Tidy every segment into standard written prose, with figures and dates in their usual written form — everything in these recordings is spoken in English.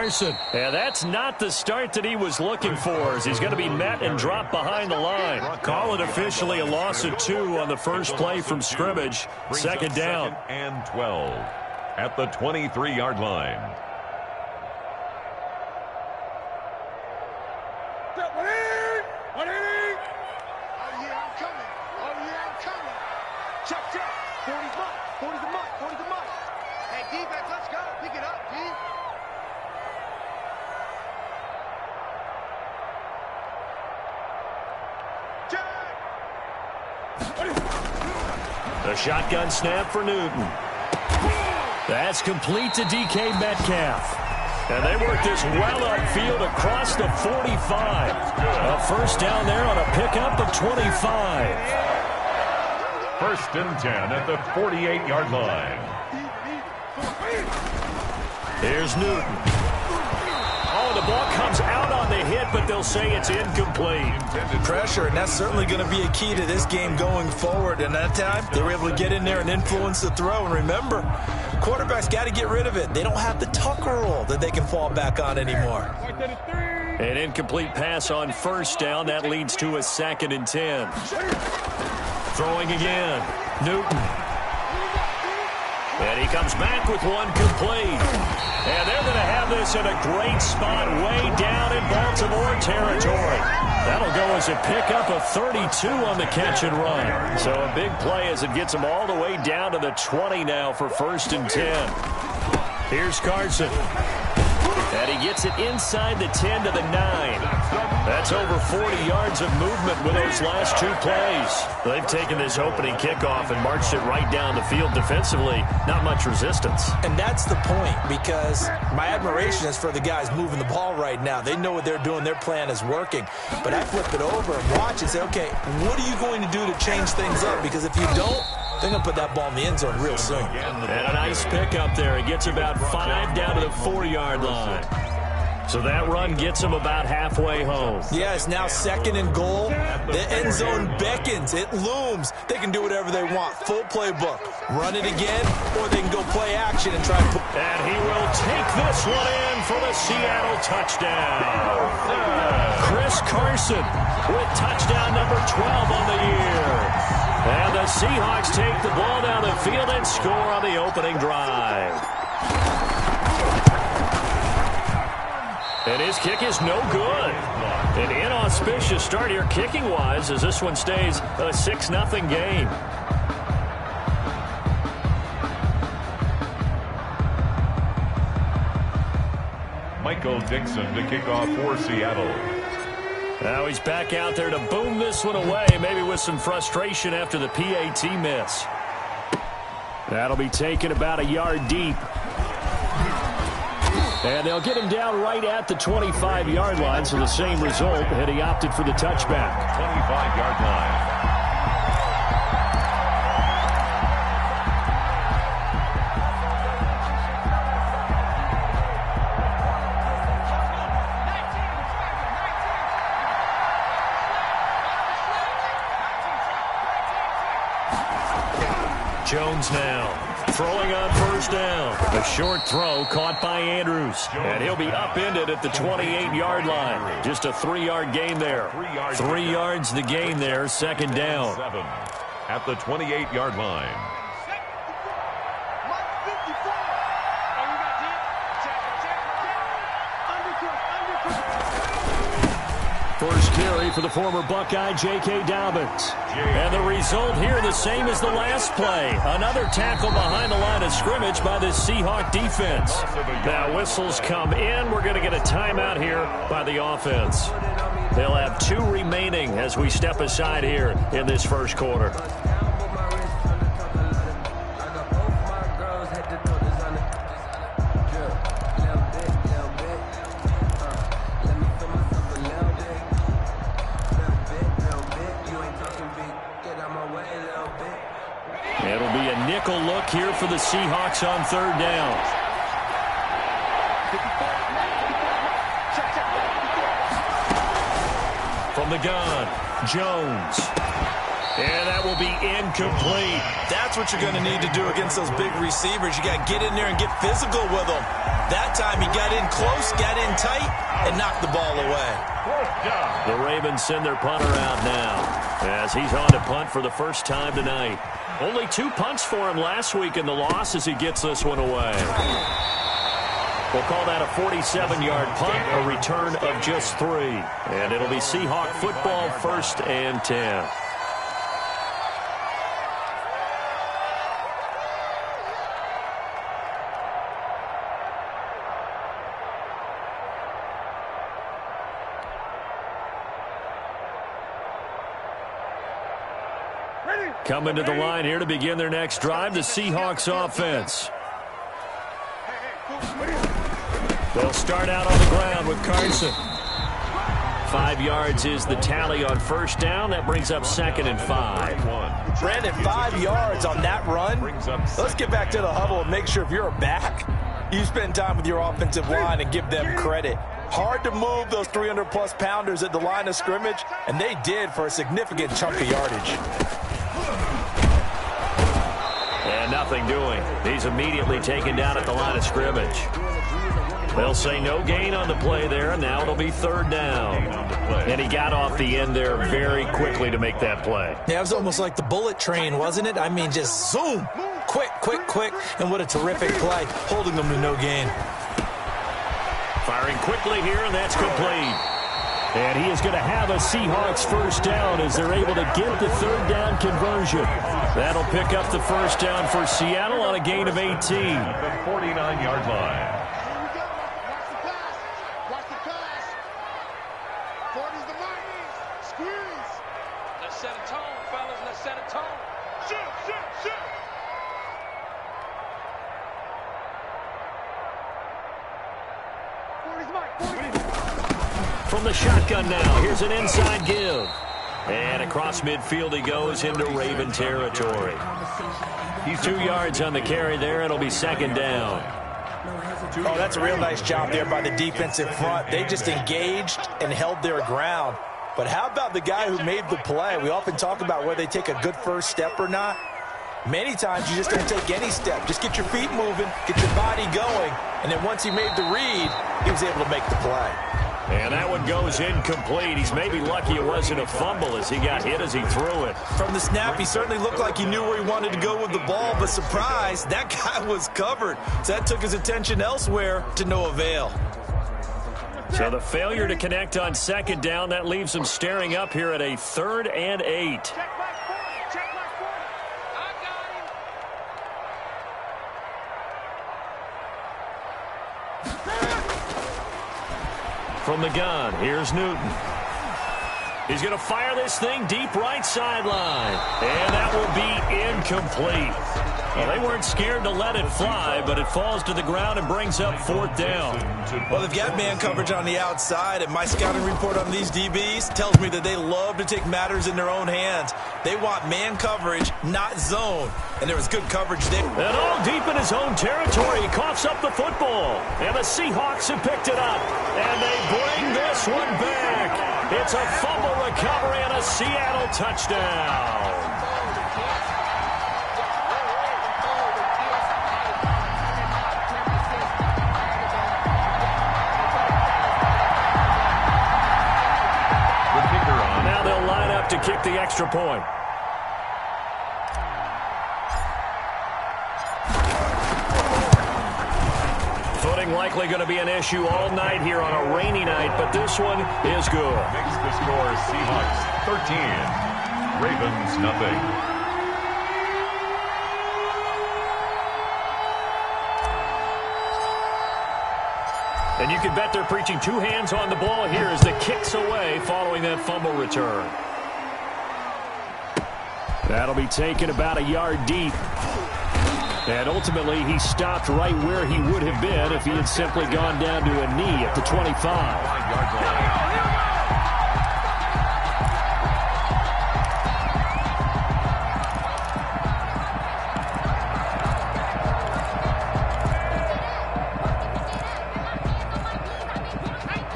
Carson. Yeah, that's not the start that he was looking for, as he's going to be met and dropped behind the line. Call it officially a loss of 2 on the first play from scrimmage. Second down. Second and 12 at the 23-yard line. The shotgun snap for Newton. That's complete to DK Metcalf. And they work this well upfield across the 45. A first down there on a pickup of 25. First and 10 at the 48-yard line. Here's Newton. Oh, the ball comes out on the hit, but they'll say it's incomplete. Pressure, and that's certainly going to be a key to this game going forward. And that time, they were able to get in there and influence the throw. And remember, quarterbacks got to get rid of it. They don't have the Tucker roll that they can fall back on anymore. An incomplete pass on first down. That leads to a 2nd and 10. Throwing again. Newton. And he comes back with one complete. And they're going to have this in a great spot way down in Baltimore territory. That'll go as a pickup of 32 on the catch and run. So a big play as it gets them all the way down to the 20 now for 1st and 10. Here's Carson. And he gets it inside the 10 to the 9. That's over 40 yards of movement with those last 2 plays. They've taken this opening kickoff and marched it right down the field defensively. Not much resistance. And that's the point, because my admiration is for the guys moving the ball right now. They know what they're doing. Their plan is working. But I flip it over and watch and say, okay, what are you going to do to change things up? Because if you don't, they're going to put that ball in the end zone real soon. And a nice pickup there. It gets about 5 down to the 4-yard line. So that run gets them about halfway home. Yeah, it's now 2nd and goal. The end zone beckons. It looms. They can do whatever they want. Full playbook. Run it again, or they can go play action and try to put... And he will take this one in for the Seattle touchdown. Chris Carson with touchdown number 12 on the year. And the Seahawks take the ball down the field and score on the opening drive. And his kick is no good. An inauspicious start here kicking-wise as this one stays a 6-0 game. Michael Dixon to kick off for Seattle. Now he's back out there to boom this one away, maybe with some frustration after the PAT miss. That'll be taken about a yard deep. And they'll get him down right at the 25-yard line, so the same result, and he opted for the touchback. 25-yard line. Jones now. Throwing on first down. A short throw caught by Andrews. And he'll be upended at the 28-yard line. Just a 3-yard gain there. 3 yards the gain there. 2nd down. 7 at the 28-yard line. First carry for the former Buckeye, J.K. Dobbins. And the result here the same as the last play. Another tackle behind the line of scrimmage by the Seahawk defense. Now whistles come in. We're going to get a timeout here by the offense. They'll have 2 remaining as we step aside here in this first quarter. It'll be a nickel look here for the Seahawks on 3rd down. From the gun, Jones. And that will be incomplete. That's what you're going to need to do against those big receivers. You got to get in there and get physical with them. That time he got in close, got in tight, and knocked the ball away. The Ravens send their punter out now as he's on to punt for the first time tonight. Only 2 punts for him last week in the loss as he gets this one away. We'll call that a 47-yard punt, a return of just 3. And it'll be Seahawk football, 1st and 10. Coming to the line here to begin their next drive, the Seahawks offense. They'll start out on the ground with Carson. 5 yards is the tally on first down. That brings up 2nd and 5. Brandon, 5 yards on that run. Let's get back to the huddle and make sure if you're a back, you spend time with your offensive line and give them credit. Hard to move those 300-plus pounders at the line of scrimmage, and they did for a significant chunk of yardage. And nothing doing. He's immediately taken down at the line of scrimmage. They'll say no gain on the play there, and now it'll be 3rd down. And he got off the end there very quickly to make that play. Yeah, it was almost like the bullet train, wasn't it? I mean, just zoom. Quick, quick, quick. And what a terrific play, holding them to no gain. Firing quickly here, and that's complete. And he is going to have a Seahawks first down as they're able to get the 3rd down conversion. That'll pick up the first down for Seattle on a gain of 18. The 49-yard line. Watch the pass. 40's the money. Squeeze. Let's set a tone, fellas. Let's set a tone. Shoot, shoot, shoot. From the shotgun now, here's an inside give. And across midfield he goes into Raven territory. He's 2 yards on the carry there. It'll be 2nd down. Oh, that's a real nice job there by the defensive front. They just engaged and held their ground. But how about the guy who made the play? We often talk about whether they take a good first step or not. Many times you just don't take any step. Just get your feet moving, get your body going, and then once he made the read, he was able to make the play. And that one goes incomplete. He's maybe lucky it wasn't a fumble as he got hit as he threw it. From the snap, he certainly looked like he knew where he wanted to go with the ball, but surprise, that guy was covered. So that took his attention elsewhere to no avail. So the failure to connect on 2nd down, that leaves him staring up here at a 3rd and 8. From the gun, here's Newton. He's going to fire this thing deep right sideline. And that will be incomplete. Well, they weren't scared to let it fly, but it falls to the ground and brings up 4th down. Well, they've got man coverage on the outside, and my scouting report on these DBs tells me that they love to take matters in their own hands. They want man coverage, not zone. And there was good coverage there. And all deep in his own territory, he coughs up the football. And the Seahawks have picked it up. And they bring this one back. It's a fumble recovery and a Seattle touchdown. Now they'll line up to kick the extra point. Footing likely going to be an issue all night here on a rainy night, but this one is good. Makes the score Seahawks 13, Ravens nothing. And you can bet they're preaching 2 hands on the ball here as the kick's away following that fumble return. That'll be taken about a yard deep. And ultimately, he stopped right where he would have been if he had simply gone down to a knee at the 25.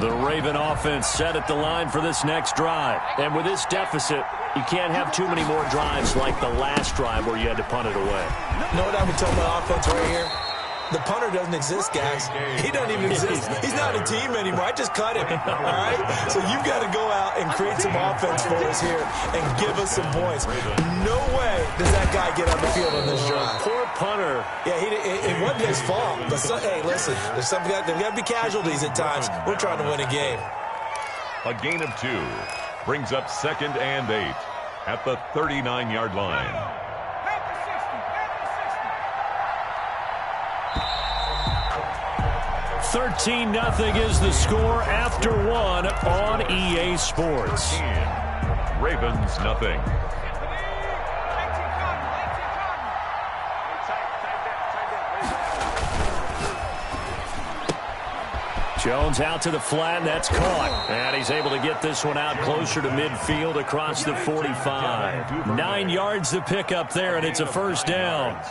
The Raven offense set at the line for this next drive. And with this deficit, You can't have too many more drives like the last drive where you had to punt it away. You know what I would tell my offense right here? The punter doesn't exist, guys. He doesn't even exist. He's not a team anymore. I just cut him, all right? So you've got to go out and create some offense for us here and give us some points. No way does that guy get on the field on this drive. Poor punter. Yeah, it wasn't his fault. But hey, listen, there's got to be casualties at times. We're trying to win a game. A gain of 2 brings up 2nd and 8 at the 39-yard line. 13-0 is the score after 1 on EA Sports. Ravens nothing. Jones out to the flat, and that's caught. And he's able to get this one out closer to midfield across the 45. 9 yards to pick up there, and it's a first down.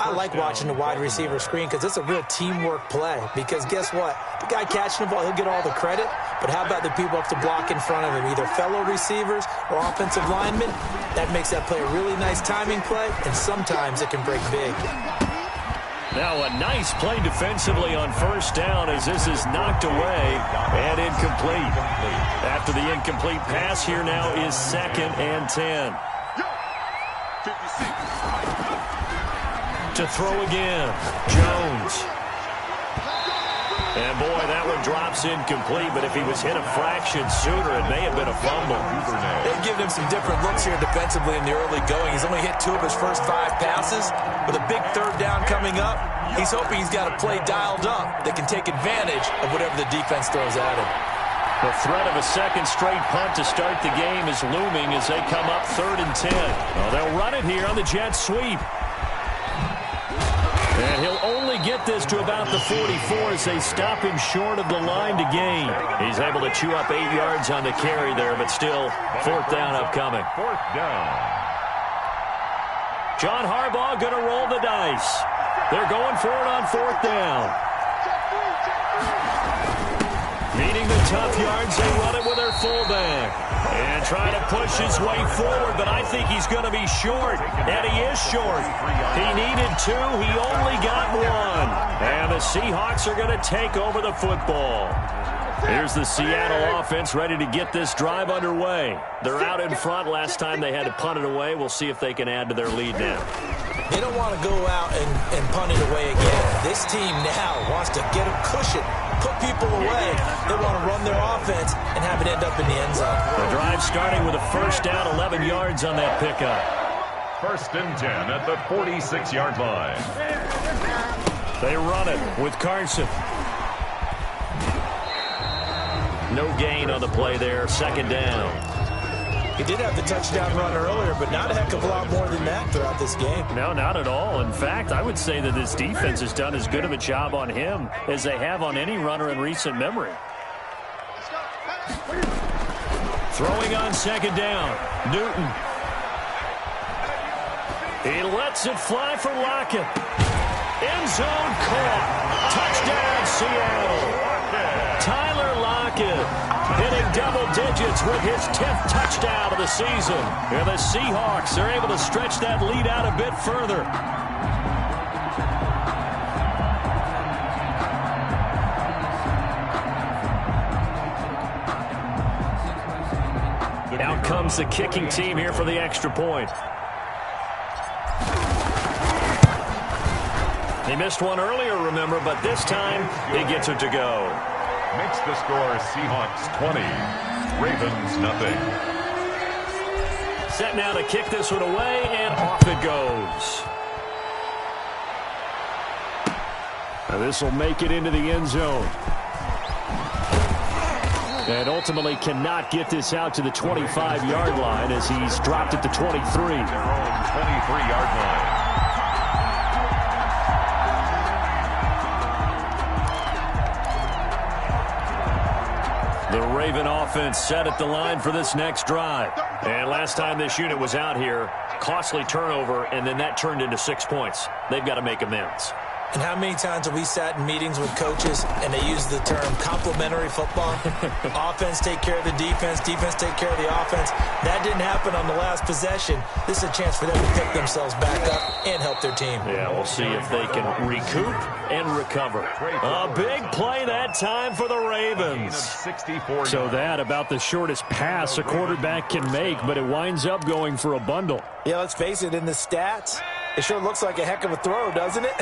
I like watching the wide receiver screen because it's a real teamwork play. Because guess what? The guy catching the ball, he'll get all the credit. But how about the people up to block in front of him, either fellow receivers or offensive linemen? That makes that play a really nice timing play, and sometimes it can break big. Now a nice play defensively on first down as this is knocked away and incomplete. After the incomplete pass, here now is 2nd and 10. To throw again, Jones. And boy, that one drops incomplete, but if he was hit a fraction sooner, it may have been a fumble. They've given him some different looks here defensively in the early going. He's only hit 2 of his first 5 passes. With a big 3rd down coming up, he's hoping he's got a play dialed up that can take advantage of whatever the defense throws at him. The threat of a second straight punt to start the game is looming as they come up 3rd and 10. Well, they'll run it here on the jet sweep. And he'll only get this to about the 44 as they stop him short of the line to gain. He's able to chew up 8 yards on the carry there, but still 4th down upcoming. 4th down. John Harbaugh going to roll the dice. They're going for it on 4th down. Needing the tough yards, they run it with their fullback. And trying to push his way forward, but I think he's going to be short. And he is short. He needed 2. He only got 1. And the Seahawks are going to take over the football. Here's the Seattle offense ready to get this drive underway. They're out in front. Last time they had to punt it away. We'll see if they can add to their lead now. They don't want to go out and punt it away again. This team now wants to get a cushion, put people away. They want to run their offense and have it end up in the end zone. The drive starting with a first down, 11 yards on that pickup. 1st and 10 at the 46-yard line. They run it with Carson. No gain on the play there, 2nd down. He did have the touchdown run earlier, but not a heck of a lot more than that throughout this game. No, not at all. In fact, I would say that this defense has done as good of a job on him as they have on any runner in recent memory. Throwing on 2nd down, Newton. He lets it fly for Lockett. End zone caught. Touchdown, Seattle. Tyler Lockett hitting double digits with his 10th touchdown of the season. And the Seahawks are able to stretch that lead out a bit further. Out comes the kicking team here for the extra point. He missed one earlier, remember, but this time he gets it to go. Makes the score Seahawks 20, Ravens nothing. Set now to kick this one away, and off it goes. Now this will make it into the end zone. And ultimately cannot get this out to the 25-yard line as he's dropped at the 23. Their own 23-yard line. The Raven offense set at the line for this next drive. And last time this unit was out here, costly turnover, and then that turned into 6 points. They've got to make amends. And how many times have we sat in meetings with coaches and they use the term complementary football? Offense take care of the defense, defense take care of the offense. That didn't happen on the last possession. This is a chance for them to pick themselves back up and help their team. Yeah, we'll see if they can recoup and recover. A big play that time for the Ravens. So that about the shortest pass a quarterback can make, but it winds up going for a bundle. Yeah, let's face it, in the stats, it sure looks like a heck of a throw, doesn't it?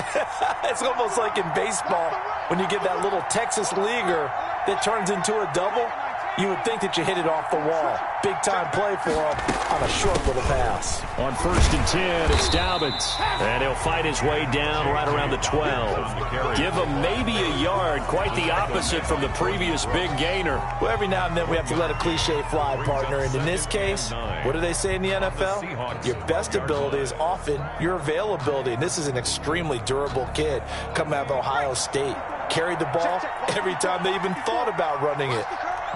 It's almost like in baseball when you get that little Texas leaguer that turns into a double. You would think that you hit it off the wall. Big-time play for him on a short little pass. On 1st and 10, it's Dobbins. And he'll fight his way down right around the 12. Give him maybe a yard, quite the opposite from the previous big gainer. Well, every now and then we have to let a cliche fly, partner. And in this case, what do they say in the NFL? Your best ability is often your availability. And this is an extremely durable kid coming out of Ohio State. Carried the ball every time they even thought about running it.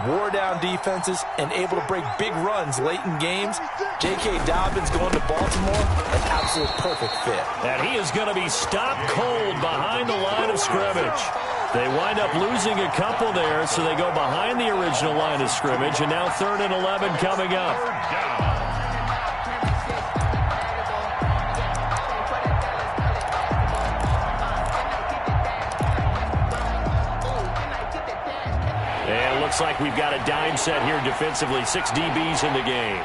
Wore down defenses and able to break big runs late in games. J.K. Dobbins going to Baltimore, an absolute perfect fit. And he is going to be stopped cold behind the line of scrimmage. They wind up losing a couple there, so they go behind the original line of scrimmage, and now 3rd and 11 coming up. And it looks like we've got a dime set here defensively. 6 DBs in the game.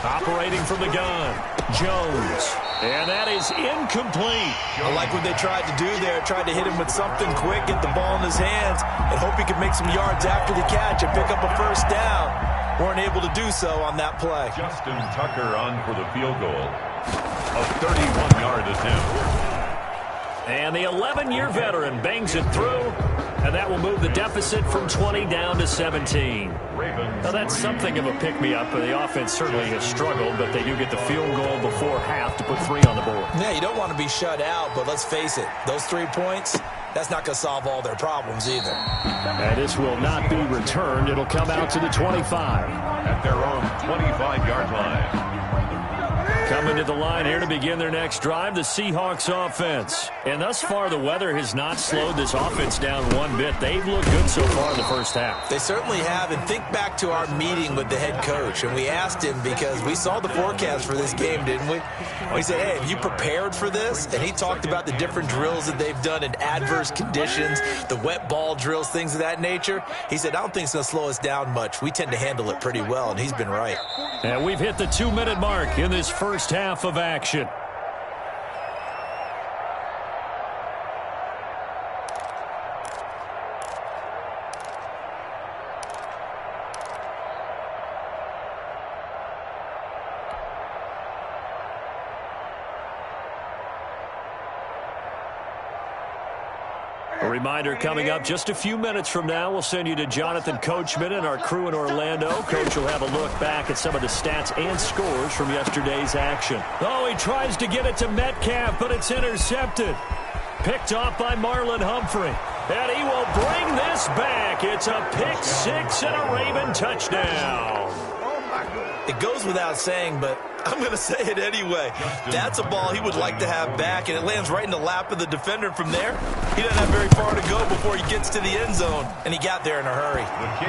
Operating from the gun, Jones. And that is incomplete. I like what they tried to do there. Tried to hit him with something quick, get the ball in his hands, and hope he could make some yards after the catch and pick up a first down. Weren't able to do so on that play. Justin Tucker on for the field goal. A 31-yard attempt. And the 11-year veteran bangs it through, and that will move the deficit from 20 down to 17. Now, that's something of a pick-me-up. The offense certainly has struggled, but they do get the field goal before half to put 3 on the board. Yeah, you don't want to be shut out, but let's face it, those 3 points, that's not going to solve all their problems either. And this will not be returned. It'll come out to the 25. At their own 25-yard line. Coming to the line here to begin their next drive, the Seahawks offense. And thus far, the weather has not slowed this offense down one bit. They've looked good so far in the first half. They certainly have. And think back to our meeting with the head coach. And we asked him, because we saw the forecast for this game, didn't we? We said, hey, have you prepared for this? And he talked about the different drills that they've done in adverse conditions, the wet ball drills, things of that nature. He said, I don't think it's going to slow us down much. We tend to handle it pretty well, and he's been right. And we've hit the 2-minute mark in this first half of action. A reminder coming up just a few minutes from now, we'll send you to Jonathan Coachman and our crew in Orlando. Coach will have a look back at some of the stats and scores from yesterday's action. Oh, he tries to get it to Metcalf, but it's intercepted. Picked off by Marlon Humphrey. And he will bring this back. It's a pick six and a Raven touchdown. It goes without saying, but I'm going to say it anyway. That's a ball he would like to have back, and it lands right in the lap of the defender from there. He doesn't have very far to go before he gets to the end zone, and he got there in a hurry.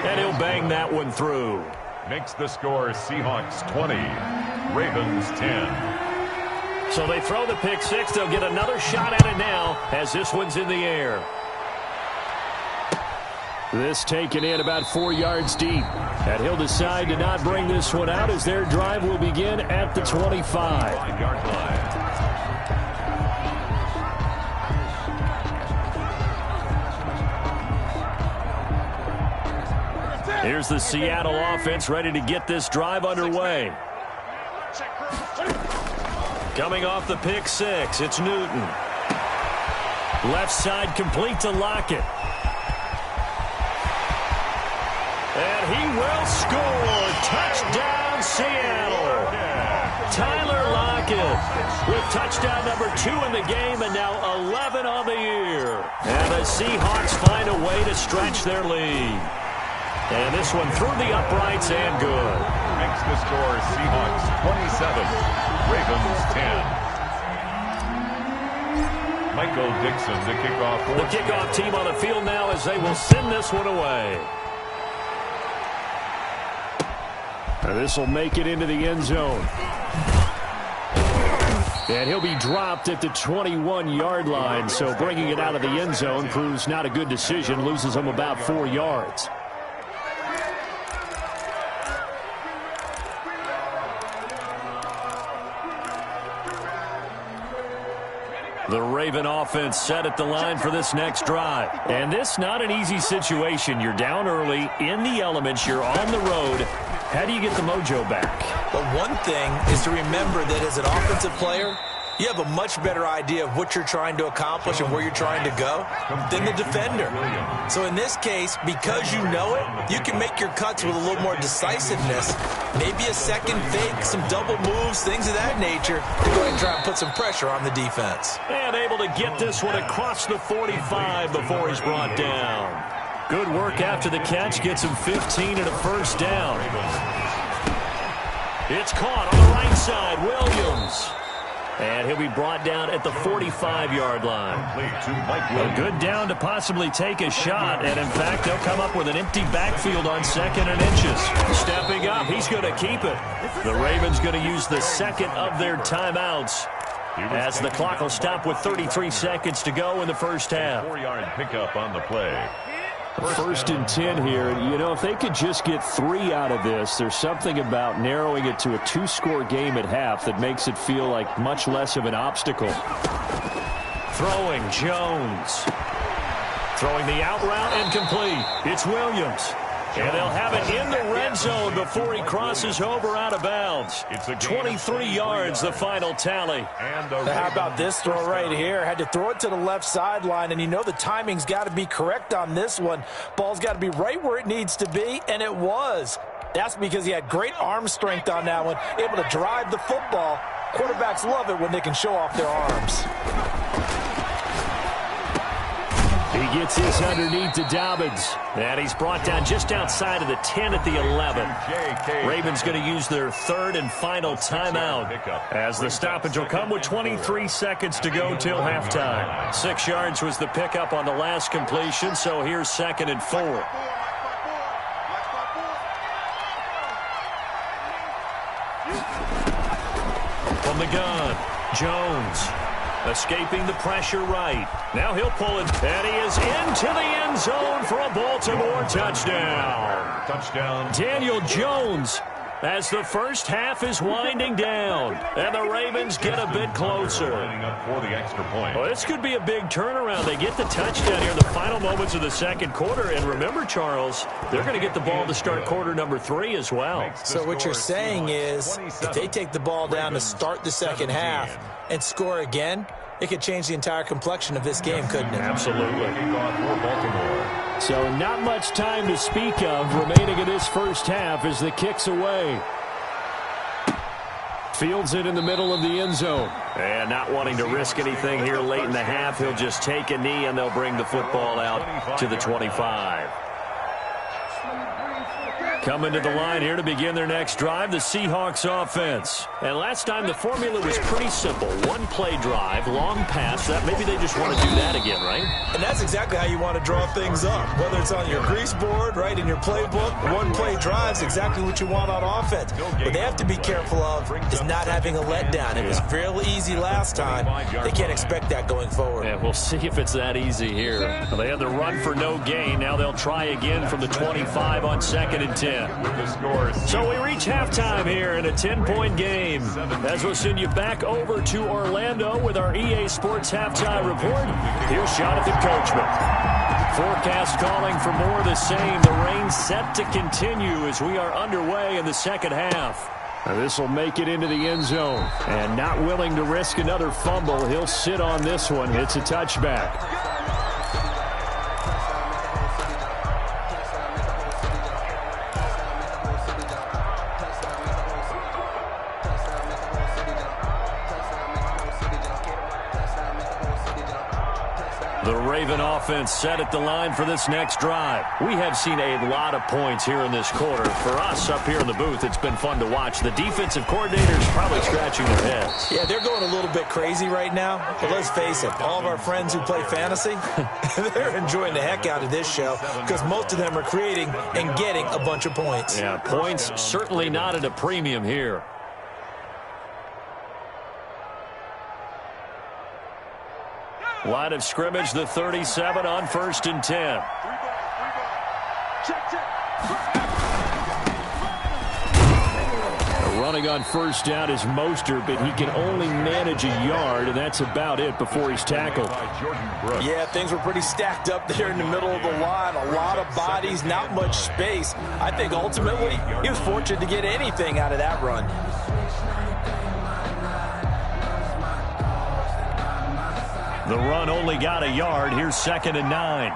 And he'll bang that one through. Makes the score Seahawks 20, Ravens 10. So they throw the pick six. They'll get another shot at it now as this one's in the air. This taken in about 4 yards deep. And he'll decide to not bring this one out as their drive will begin at the 25. 5-yard line. Here's the Seattle offense ready to get this drive underway. Coming off the pick six, it's Newton. Left side complete to Lockett. And he will score. Touchdown, Seattle. Tyler Lockett second with touchdown number 2 in the game and now 11 on the year. And the Seahawks find a way to stretch their lead. And this one through the uprights and good. Makes the score Seahawks 27, Ravens 10. Michael Dixon to kick off. The kickoff team on the field now as they will send this one away. And this will make it into the end zone. And he'll be dropped at the 21-yard line. So bringing it out of the end zone proves not a good decision. Loses him about 4 yards. The Raven offense set at the line for this next drive. And this not an easy situation. You're down early, in the elements, you're on the road. How do you get the mojo back? But one thing is to remember that as an offensive player, you have a much better idea of what you're trying to accomplish and where you're trying to go than the defender. So in this case, because you know it, you can make your cuts with a little more decisiveness. Maybe a second fake, some double moves, things of that nature to go ahead and try and put some pressure on the defense. And able to get this one across the 45 before he's brought down. Good work after the catch. Gets him 15 and a first down. It's caught on the right side. Williams. And he'll be brought down at the 45-yard line. A good down to possibly take a shot. And, in fact, they'll come up with an empty backfield on 2nd and inches. Stepping up, he's going to keep it. The Ravens going to use the second of their timeouts as the clock will stop with 33 seconds to go in the first half. 4-yard pickup on the play. First and 10 here. You know, if they could just get 3 out of this, there's something about narrowing it to a 2-score game at half that makes it feel like much less of an obstacle. Throwing, Jones. Throwing the out route and complete. It's Williams. And they'll have it in the red zone before he crosses over out of bounds. 23 yards, the final tally. How about this throw right here? Had to throw it to the left sideline, and you know the timing's got to be correct on this one. Ball's got to be right where it needs to be, and it was. That's because he had great arm strength on that one, able to drive the football. Quarterbacks love it when they can show off their arms. He gets this underneath to Dobbins. And he's brought down just outside of the 10 at the 11. Ravens going to use their 3rd and final timeout as the stoppage will come with 23 seconds to go till halftime. 6 yards was the pickup on the last completion, so here's 2nd and 4. From the gun, Jones. Escaping the pressure right. Now he'll pull it, and he is into the end zone for a Baltimore touchdown. Touchdown. Daniel Jones as the first half is winding down, and the Ravens get a bit closer. Lining up for the extra point. Well, this could be a big turnaround. They get the touchdown here in the final moments of the second quarter, and remember, Charles, they're going to get the ball to start quarter number 3 as well. So what you're saying is if they take the ball down to start the second half and score again, it could change the entire complexion of this game, couldn't it? Absolutely. Kickoff for Baltimore. So not much time to speak of remaining in this first half as the kick's away. Fields it in the middle of the end zone. And not wanting to risk anything here late in the half, he'll just take a knee and they'll bring the football out to the 25. Coming to the line here to begin their next drive, the Seahawks offense. And last time the formula was pretty simple. 1-play drive, long pass. That maybe they just want to do that again, right? And that's exactly how you want to draw things up. Whether it's on your grease board, right, in your playbook, 1-play drive is exactly what you want on offense. What they have to be careful of is not having a letdown. It was fairly easy last time. They can't expect that going forward. Yeah, we'll see if it's that easy here. Well, they had the run for no gain. Now they'll try again from the 25 on 2nd and 10. So we reach halftime here in a 10-point game. As we'll send you back over to Orlando with our EA Sports Halftime Report, here's Jonathan Coachman. Forecast calling for more of the same. The rain set to continue as we are underway in the second half. This will make it into the end zone. And not willing to risk another fumble, he'll sit on this one. It's a touchback. The Raven offense set at the line for this next drive. We have seen a lot of points here in this quarter. For us up here in the booth, it's been fun to watch. The defensive coordinators probably scratching their heads. Yeah, they're going a little bit crazy right now. But let's face it, all of our friends who play fantasy, they're enjoying the heck out of this show because most of them are creating and getting a bunch of points. Yeah, points certainly not at a premium here. Line of scrimmage, the 37 on 1st and 10. Running on first down is Mostert, but he can only manage a yard, and that's about it before he's tackled. Yeah, things were pretty stacked up there in the middle of the line. A lot of bodies, not much space. I think ultimately he was fortunate to get anything out of that run. The run only got a yard. Here's 2nd and 9.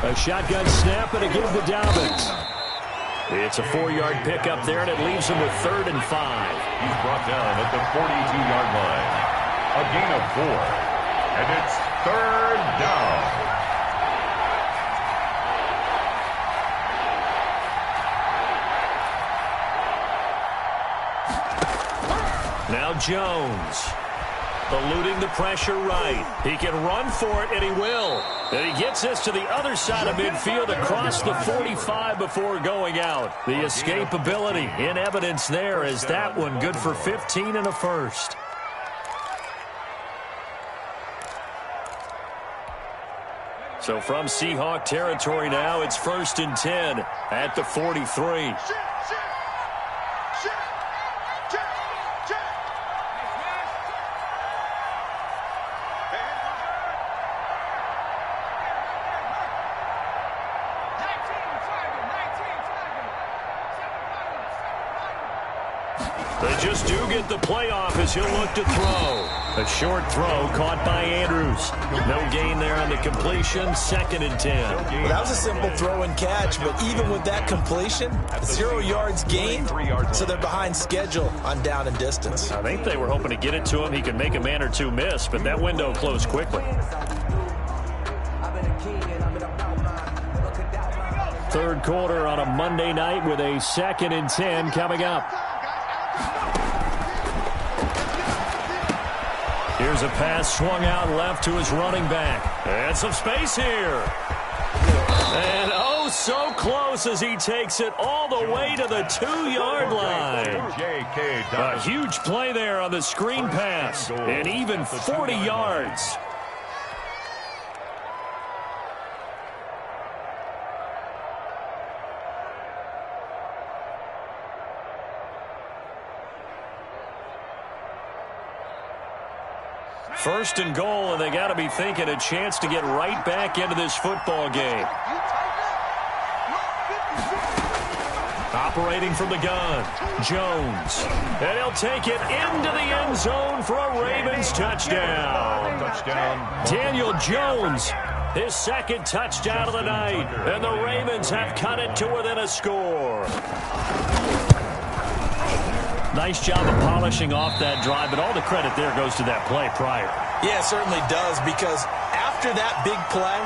A shotgun snap and a give to Dobbins. It's a 4-yard pickup there, and it leaves him with 3rd and 5. He's brought down at the 42-yard line. A gain of 4. And it's 3rd down. Now Jones, eluding the pressure right. He can run for it, and he will. And he gets this to the other side of midfield across the 45 before going out. The escapability in evidence there as that one good for 15 and a first. So from Seahawk territory now, it's 1st and 10 at the 43. They just do get the playoff as he'll look to throw. A short throw caught by Andrews. No gain there on the completion. 2nd and 10. Well, that was a simple throw and catch, but even with that completion, 0 yards gained, so they're behind schedule on down and distance. I think they were hoping to get it to him. He could make a man or two miss, but that window closed quickly. 3rd quarter on a Monday night with a 2nd and 10 coming up. Here's a pass swung out left to his running back. And some space here. And oh, so close as he takes it all the way to the 2-yard line. A huge play there on the screen pass. And even 40 yards. First and goal, and they got to be thinking a chance to get right back into this football game. Operating from the gun, Jones. And he'll take it into the end zone for a Ravens touchdown. Daniel Jones, his 2nd touchdown of the night. And the Ravens have cut it to within a score. Nice job of polishing off that drive, but all the credit there goes to that play prior. Yeah, it certainly does, because after that big play,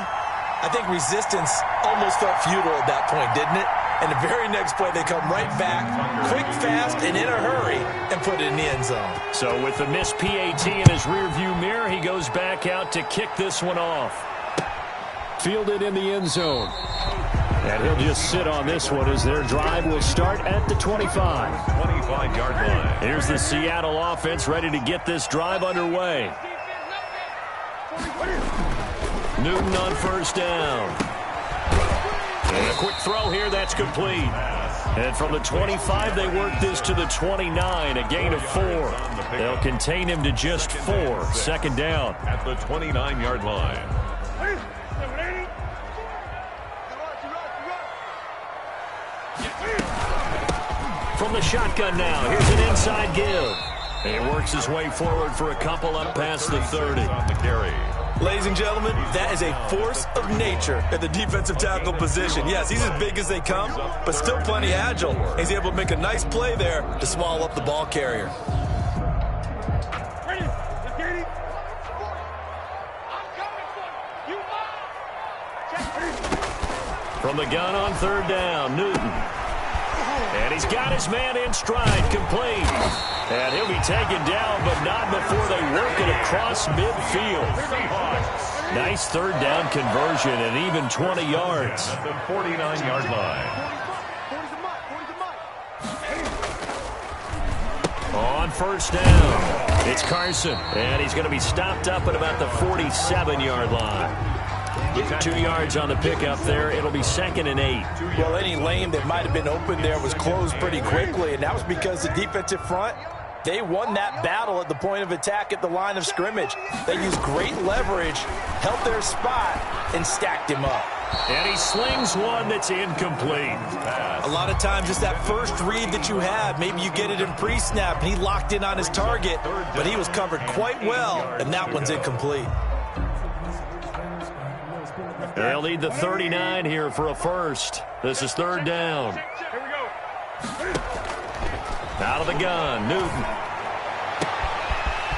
I think resistance almost felt futile at that point, didn't it? And the very next play, they come right back, quick, fast, and in a hurry, and put it in the end zone. So with the missed PAT in his rearview mirror, he goes back out to kick this one off. Fielded in the end zone. And he'll just sit on this one as their drive will start at the 25. 25-yard line. Here's the Seattle offense ready to get this drive underway. Newton on first down. And a quick throw here, that's complete. And from the 25, they work this to the 29, a gain of 4. They'll contain him to just 4. 2nd down. At the 29-yard line. From the shotgun now, here's an inside give. And he works his way forward for a couple up past the 30. On the carry. Ladies and gentlemen, that is a force of nature at the defensive tackle position. Yes, he's as big as they come, but still plenty agile. He's able to make a nice play there to swallow up the ball carrier. From the gun on third down, Newton. And he's got his man in stride, complete. And he'll be taken down, but not before they work it across midfield. Nice third down conversion and even 20 yards. At the 49-yard line. On first down, it's Carson. And he's going to be stopped up at about the 47-yard line. 2 yards on the pickup there. It'll be 2nd and 8. Well, any lane that might have been open there was closed pretty quickly, and that was because the defensive front, they won that battle at the point of attack at the line of scrimmage. They used great leverage, held their spot, and stacked him up. And he slings one that's incomplete. A lot of times it's that first read that you have. Maybe you get it in pre-snap, and he locked in on his target, but he was covered quite well, and that one's incomplete. They'll need the 39 here for a first. This is third down. Here we go. Out of the gun, Newton.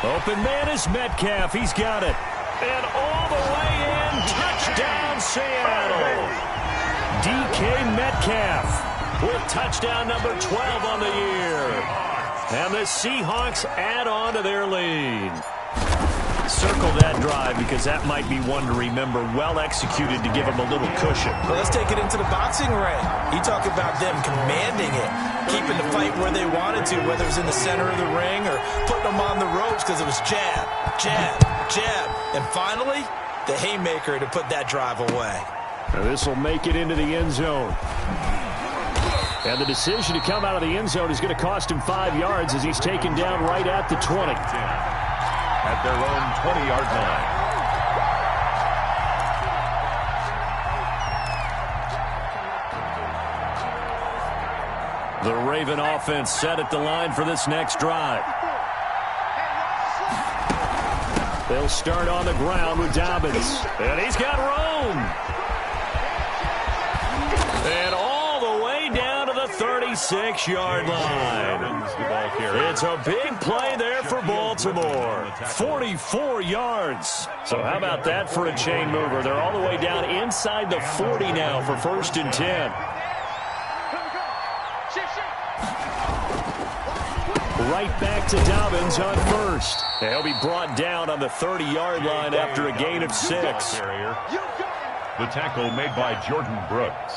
Open man is Metcalf. He's got it. And all the way in, touchdown Seattle. DK Metcalf with touchdown number 12 on the year. And the Seahawks add on to their lead. Circle that drive because that might be one to remember. Well executed to give them a little cushion. Well, let's take it into the boxing ring. You talk about them commanding it, keeping the fight where they wanted to, whether it was in the center of the ring or putting them on the ropes because it was jab, jab, jab. And finally, the haymaker to put that drive away. This will make it into the end zone. And the decision to come out of the end zone is going to cost him 5 yards as he's taken down right at the 20. At their own 20-yard line. The Raven offense set at the line for this next drive. They'll start on the ground with Dobbins. And he's got Rome. And all the way down to the 36-yard line. It's a big play there for Baltimore. 44 yards. So how about that for a chain mover? They're all the way down inside the 40 now for 1st and 10. Right back to Dobbins on first. He'll be brought down on the 30-yard line after a gain of 6. The tackle made by Jordan Brooks.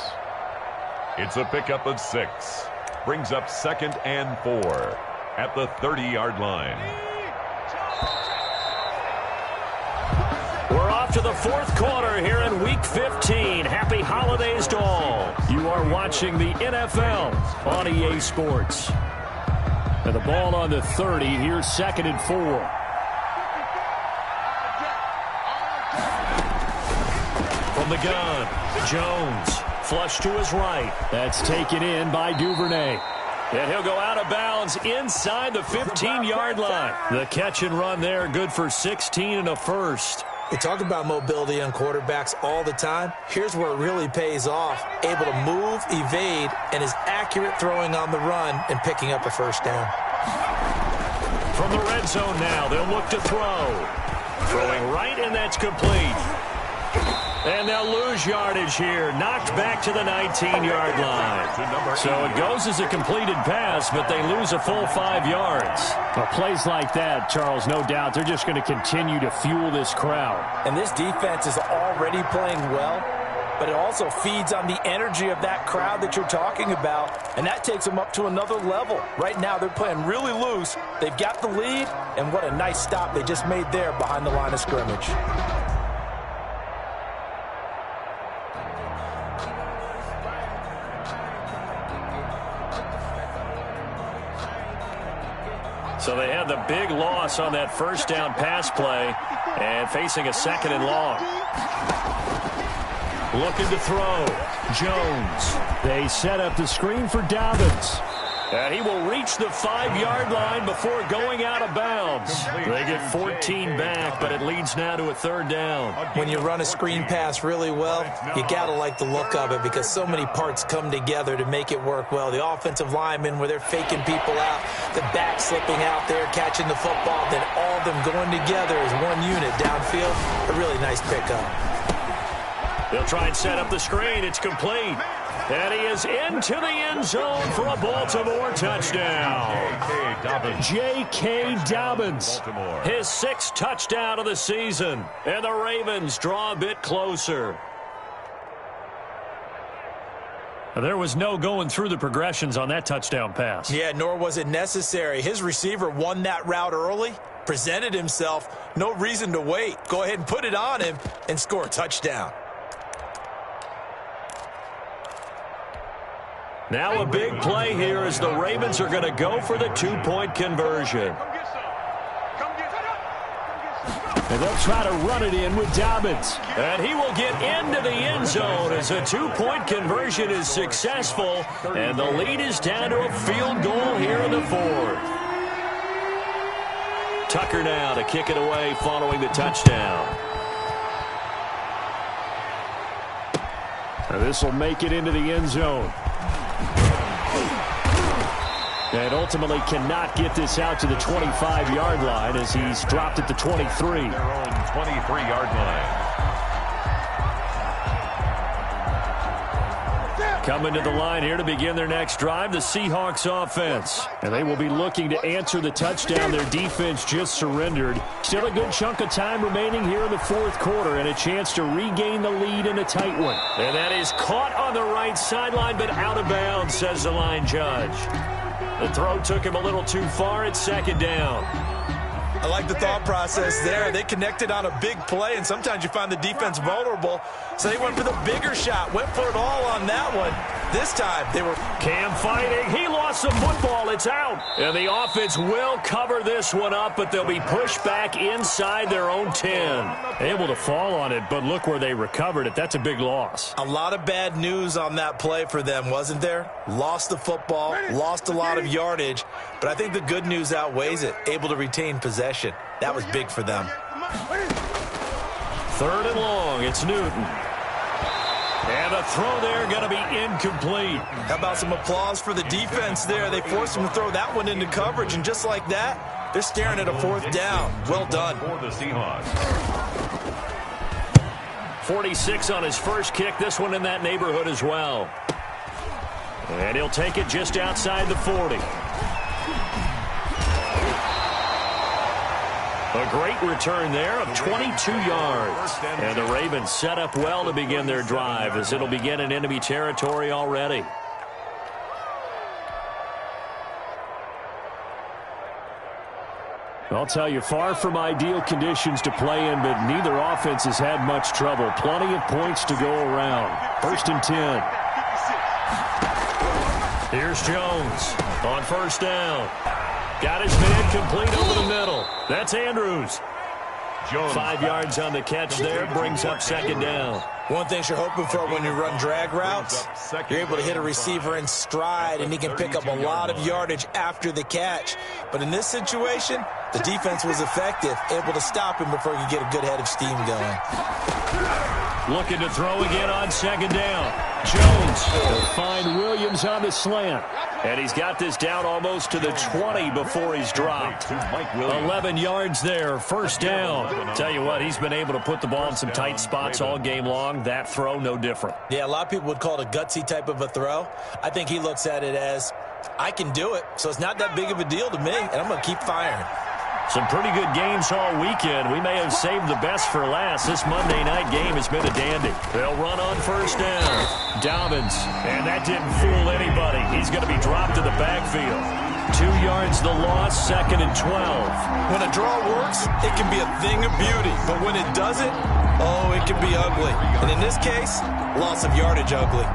It's a pickup of 6. Brings up 2nd and 4 at the 30-yard line. We're off to the 4th quarter here in Week 15. Happy holidays to all. You are watching the NFL on EA Sports. And the ball on the 30. Here's 2nd and 4. From the gun, Jones. Flush to his right. That's taken in by Duvernay. And he'll go out of bounds inside the 15-yard line. The catch and run there, good for 16 and a first. We talk about mobility on quarterbacks all the time. Here's where it really pays off. Able to move, evade, and is accurate throwing on the run and picking up a first down. From the red zone now, they'll look to throw. Throwing right, and that's complete. And they'll lose yardage here. Knocked back to the 19-yard line. So it goes as a completed pass, but they lose a full 5 yards. Well, plays like that, Charles, no doubt, they're just going to continue to fuel this crowd. And this defense is already playing well, but it also feeds on the energy of that crowd that you're talking about, and that takes them up to another level. Right now, they're playing really loose. They've got the lead, and what a nice stop they just made there behind the line of scrimmage. So they had the big loss on that first down pass play and facing a 2nd and long. Looking to throw. Jones. They set up the screen for Dobbins. And he will reach the 5-yard line before going out of bounds. They get 14 back, but it leads now to a 3rd down. When you run a screen pass really well, you got to like the look of it because so many parts come together to make it work well. The offensive linemen where they're faking people out, the back slipping out there, catching the football, then all of them going together as one unit downfield. A really nice pickup. They'll try and set up the screen. It's complete. And he is into the end zone for a Baltimore touchdown. J.K. Dobbins, his 6th touchdown of the season. And the Ravens draw a bit closer. There was no going through the progressions on that touchdown pass. Yeah, nor was it necessary. His receiver won that route early, presented himself. No reason to wait. Go ahead and put it on him and score a touchdown. Now a big play here as the Ravens are going to go for the 2-point conversion. And they'll try to run it in with Dobbins. And he will get into the end zone as a 2-point conversion is successful. And the lead is down to a field goal here in the 4th. Tucker now to kick it away following the touchdown. And this will make it into the end zone. And ultimately cannot get this out to the 25-yard line as he's dropped at the 23. Their own 23-yard line. Coming to the line here to begin their next drive, the Seahawks offense. And they will be looking to answer the touchdown their defense just surrendered. Still a good chunk of time remaining here in the 4th quarter and a chance to regain the lead in a tight one. And that is caught on the right sideline but out of bounds, says the line judge. The throw took him a little too far. It's 2nd down. I like the thought process there. They connected on a big play, and sometimes you find the defense vulnerable. So they went for the bigger shot, went for it all on that one. This time, they were... Cam fighting. He lost the football. It's out. And the offense will cover this one up, but they'll be pushed back inside their own 10. Able to fall on it, but look where they recovered it. That's a big loss. A lot of bad news on that play for them, wasn't there? Lost the football, lost a lot of yardage, but I think the good news outweighs it. Able to retain possession. That was big for them. 3rd and long. It's Newton. And the throw there going to be incomplete. How about some applause for the defense there? They forced him to throw that one into coverage, and just like that, they're staring at a 4th down. Well done. For the Seahawks. 46 on his first kick. This one in that neighborhood as well. And he'll take it just outside the 40. A great return there of 22 yards. And the Ravens set up well to begin their drive as it'll begin in enemy territory already. I'll tell you, far from ideal conditions to play in, but neither offense has had much trouble. Plenty of points to go around. 1st and 10. Here's Jones on 1st down. Got his man complete over the middle. That's Andrews. 5 yards on the catch there. Brings up 2nd down. One thing you're hoping for when you run drag routes, you're able to hit a receiver in stride, and he can pick up a lot of yardage after the catch. But in this situation, the defense was effective, able to stop him before he could get a good head of steam going. Looking to throw again on 2nd down. Jones will find Williams on the slant. And he's got this down almost to the 20 before he's dropped. 11 yards there, 1st down. Tell you what, he's been able to put the ball in some tight spots all game long. That throw, no different. Yeah, a lot of people would call it a gutsy type of a throw. I think he looks at it as, I can do it, so it's not that big of a deal to me, and I'm going to keep firing. Some pretty good games all weekend. We may have saved the best for last. This Monday night game has been a dandy. They'll run on 1st down. Dobbins, and that didn't fool anybody. He's going to be dropped to the backfield. 2 yards the loss, 2nd and 12. When a draw works, it can be a thing of beauty. But when it doesn't, oh, it can be ugly. And in this case, loss of yardage ugly.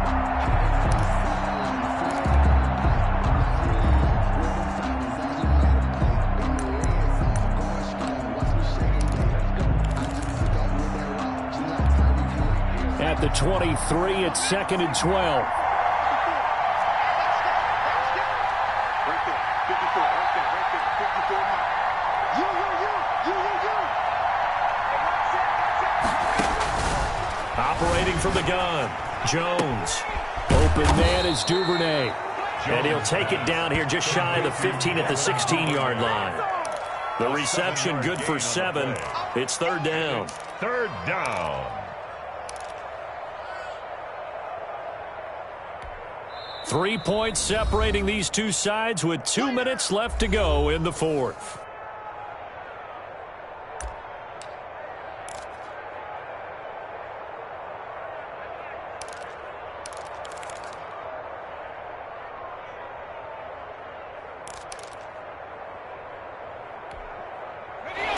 At the 23, it's 2nd and 12. Operating from the gun, Jones. Open man is Duvernay. And he'll take it down here just shy of the 15 at the 16-yard line. The reception good for 7. It's 3rd down. 3rd down. 3 points separating these two sides with 2 minutes left to go in the fourth.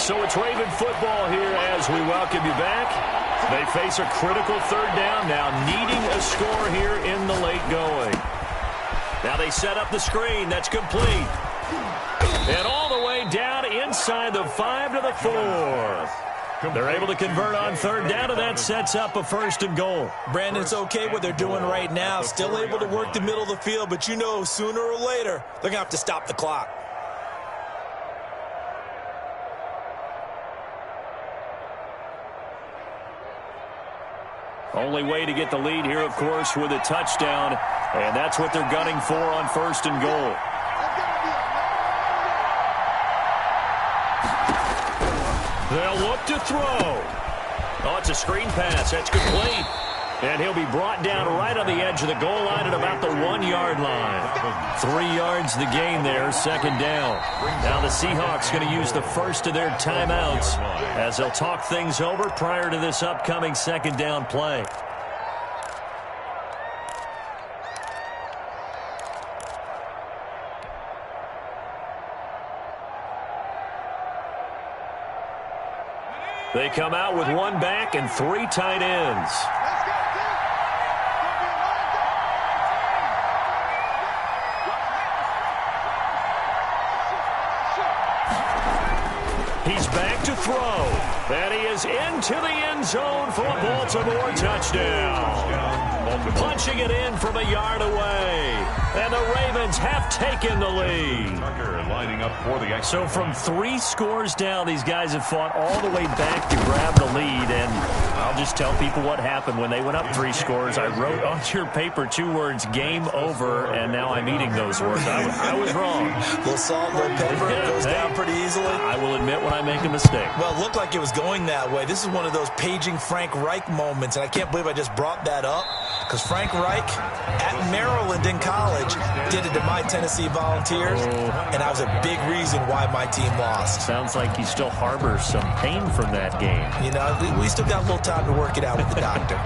So it's Raven football here as we welcome you back. They face a critical third down now, needing a score here in the late going. Now they set up the screen. That's complete. And all the way down inside the 5 to the 4. They're able to convert on third down, and that sets up a 1st and goal. Brandon, it's okay what they're doing right now. Still able to work the middle of the field, but you know sooner or later they're going to have to stop the clock. Only way to get the lead here, of course, with a touchdown, and that's what they're gunning for on 1st and goal. They'll look to throw. Oh, it's a screen pass. That's complete. And he'll be brought down right on the edge of the goal line at about the 1-yard line. 3 yards the gain there, 2nd down. Now the Seahawks going to use the first of their timeouts as they'll talk things over prior to this upcoming 2nd down play. They come out with 1 back and 3 tight ends. He's back to throw. And he is into the end zone for a Baltimore touchdown. Punching it in from a yard away. And the Ravens have taken the lead. Lining up for the so from 3 scores down, these guys have fought all the way back to grab the lead. And I'll just tell people what happened when they went up 3 scores. I wrote on your paper 2 words, game over, and now I'm eating those words. I was wrong. Little salt, little pepper, goes down pretty easily. I will admit when I make a mistake. Well, it looked like it was going that way. This is one of those paging Frank Reich moments, and I can't believe I just brought that up, because Frank Reich at Maryland in college did it to my Tennessee Volunteers, and that was a big reason why my team lost. Sounds like you still harbor some pain from that game. You know, we still got a little time to work it out with the doctor.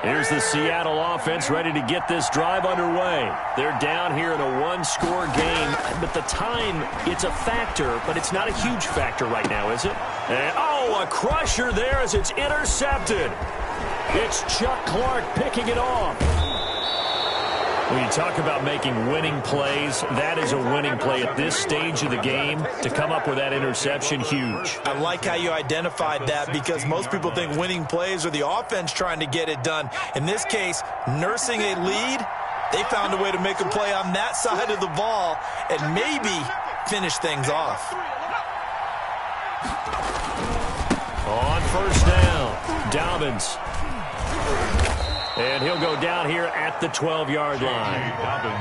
Here's the Seattle offense ready to get this drive underway. They're down here in a 1-score game, but the time, it's a factor, but it's not a huge factor right now, is it? And, oh, a crusher there as it's intercepted. It's Chuck Clark picking it off. When you talk about making winning plays, that is a winning play at this stage of the game. To come up with that interception, huge. I like how you identified that, because most people think winning plays are the offense trying to get it done. In this case, nursing a lead, they found a way to make a play on that side of the ball and maybe finish things off. On 1st down, Dobbins. And he'll go down here at the 12-yard line.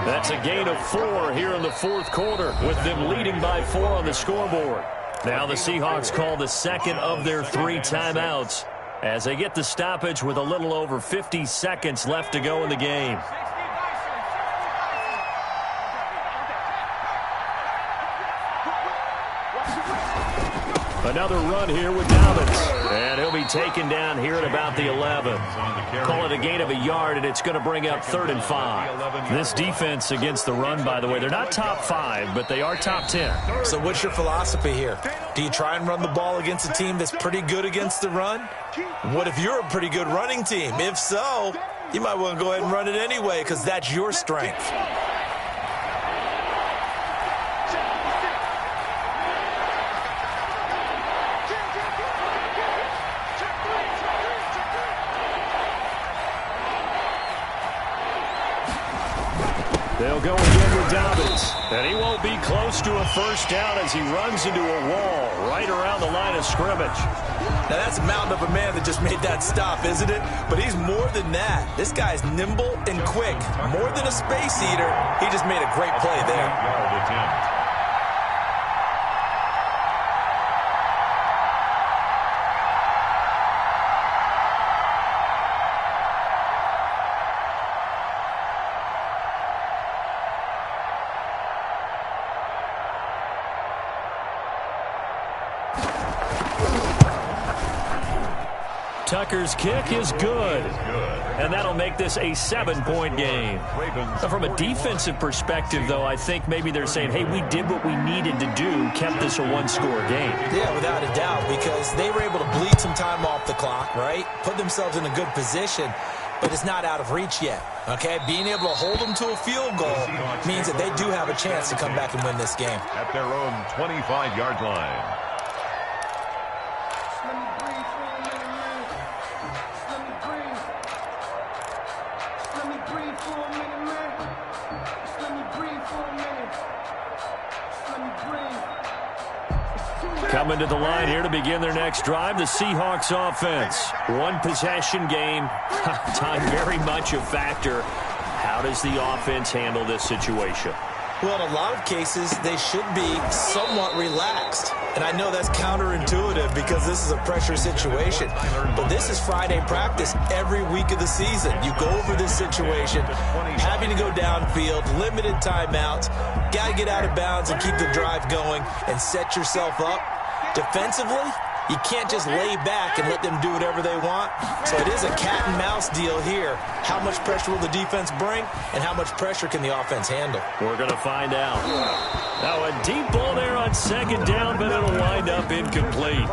That's a gain of 4 here in the 4th quarter, with them leading by 4 on the scoreboard. Now the Seahawks call the 2nd of their 3 timeouts as they get the stoppage with a little over 50 seconds left to go in the game. Another run here with Dobbins. And he'll be taken down here at about the 11. Call it a gain of a yard, and it's going to bring up 3rd and 5. This defense against the run, by the way, they're not top 5, but they are top 10. So what's your philosophy here? Do you try and run the ball against a team that's pretty good against the run? What if you're a pretty good running team? If so, you might want to go ahead and run it anyway, because that's your strength. They'll go again with Dobbins. yards. And he won't be close to a first down as he runs into a wall right around the line of scrimmage. Now, that's a mountain of a man that just made that stop, isn't it? But he's more than that. This guy's nimble and quick. More than a space eater, he just made a great play there. Tucker's kick is good. And that'll make this a 7-point game. From a defensive perspective, though, I think maybe they're saying, hey, we did what we needed to do, kept this a one-score game. Yeah, without a doubt, because they were able to bleed some time off the clock, right? Put themselves in a good position, but it's not out of reach yet, okay? Being able to hold them to a field goal means that they do have a chance to come back and win this game. At their own 25-yard line. Coming to the line here to begin their next drive, the Seahawks offense. One possession game. Time very much a factor. How does the offense handle this situation? Well, in a lot of cases, they should be somewhat relaxed. And I know that's counterintuitive because this is a pressure situation. But this is Friday practice every week of the season. You go over this situation, having to go downfield, limited timeouts, got to get out of bounds and keep the drive going and set yourself up. Defensively, you can't just lay back and let them do whatever they want. So it is a cat and mouse deal here. How much pressure will the defense bring, and how much pressure can the offense handle? We're going to find out. Now a deep ball there on second down, but it'll wind up incomplete.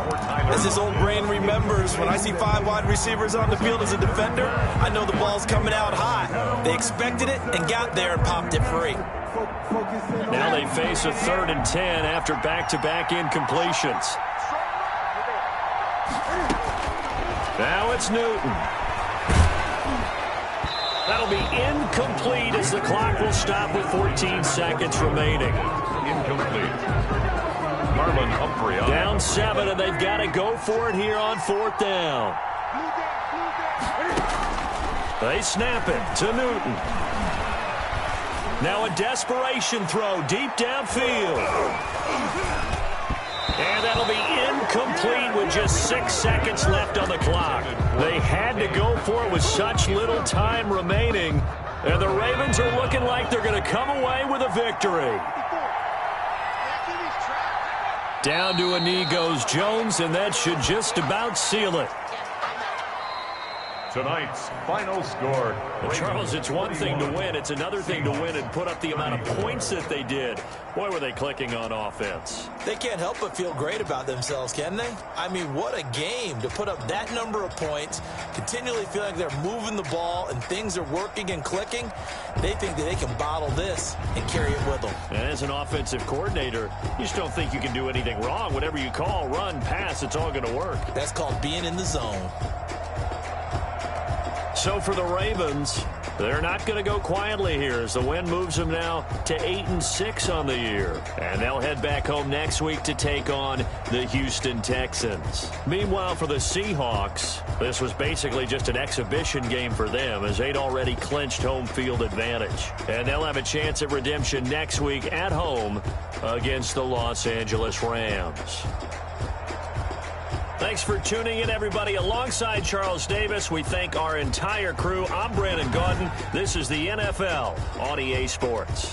As this old brain remembers, when I see 5 wide receivers on the field as a defender, I know the ball's coming out high. They expected it and got there and popped it free. Now they face a 3rd and 10 after back-to-back incompletions. Now it's Newton. That'll be incomplete as the clock will stop with 14 seconds remaining. Incomplete. Marlon Humphrey down 7, and they've got to go for it here on 4th down. They snap it to Newton. Now a desperation throw deep downfield. And that'll be incomplete with just 6 seconds left on the clock. They had to go for it with such little time remaining. And the Ravens are looking like they're going to come away with a victory. Down to a knee goes Jones, and that should just about seal it. Tonight's final score. Well, Charles, it's one thing to win. It's another thing to win and put up the amount of points that they did. Boy, were they clicking on offense. They can't help but feel great about themselves, can they? I mean, what a game to put up that number of points, continually feel like they're moving the ball and things are working and clicking. They think that they can bottle this and carry it with them. And as an offensive coordinator, you just don't think you can do anything wrong. Whatever you call, run, pass, it's all going to work. That's called being in the zone. So for the Ravens, they're not going to go quietly here as the win moves them now to 8-6 on the year. And they'll head back home next week to take on the Houston Texans. Meanwhile, for the Seahawks, this was basically just an exhibition game for them as they'd already clinched home field advantage. And they'll have a chance at redemption next week at home against the Los Angeles Rams. Thanks for tuning in, everybody. Alongside Charles Davis, we thank our entire crew. I'm Brandon Gaudin. This is the NFL on EA Sports.